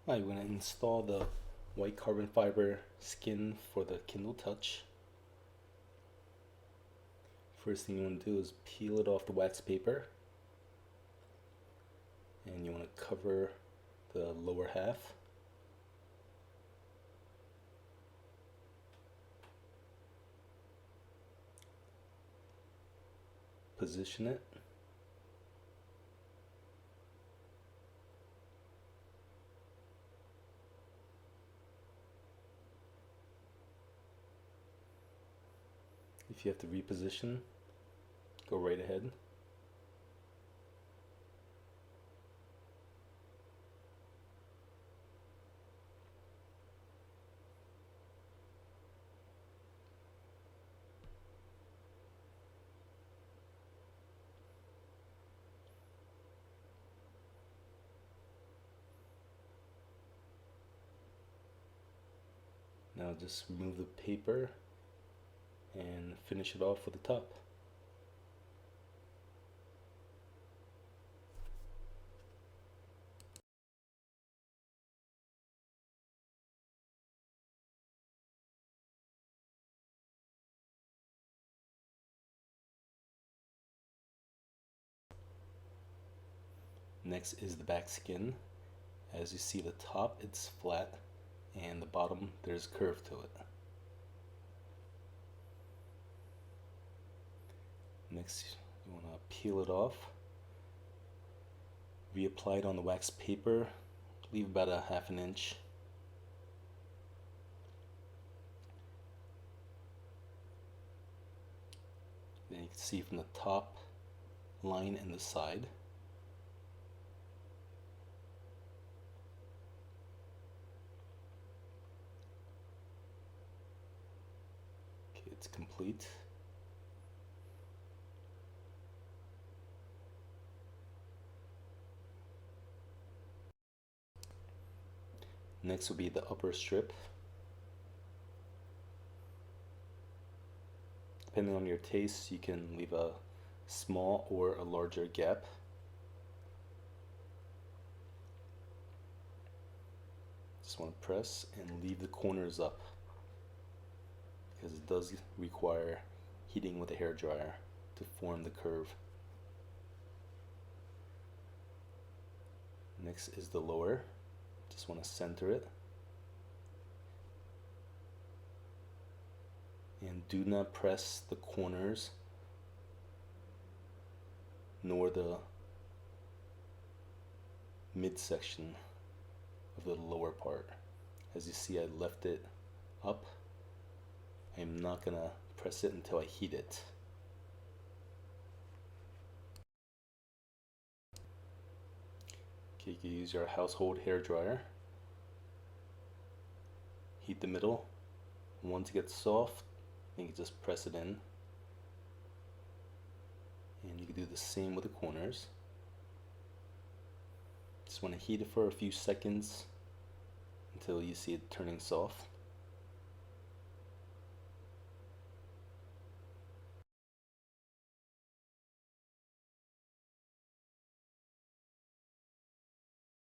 Alright, we're going to install the white carbon fiber skin for the Kindle Touch. First thing you want to do is peel it off the wax paper, and you want to cover the lower half. Position it. If you have to reposition, go right ahead. Now just remove the paper and finish it off with the top. Next is the back skin. As you see, the top it's flat and the bottom there's curve to it. Next, you want to peel it off, reapply it on the wax paper, leave about a half an inch. Then you can see from the top line and the side. Okay, it's complete. Next will be the upper strip. Depending on your taste, you can leave a small or a larger gap. Just want to press and leave the corners up, because it does require heating with a hairdryer to form the curve. Next is the lower. Just want to center it. And do not press the corners nor the midsection of the lower part. As you see, I left it up. I'm not gonna press it until I heat it. Okay, you can use your household hair dryer. Heat the middle. Once it gets soft, you can just press it in. And you can do the same with the corners. Just want to heat it for a few seconds until you see it turning soft.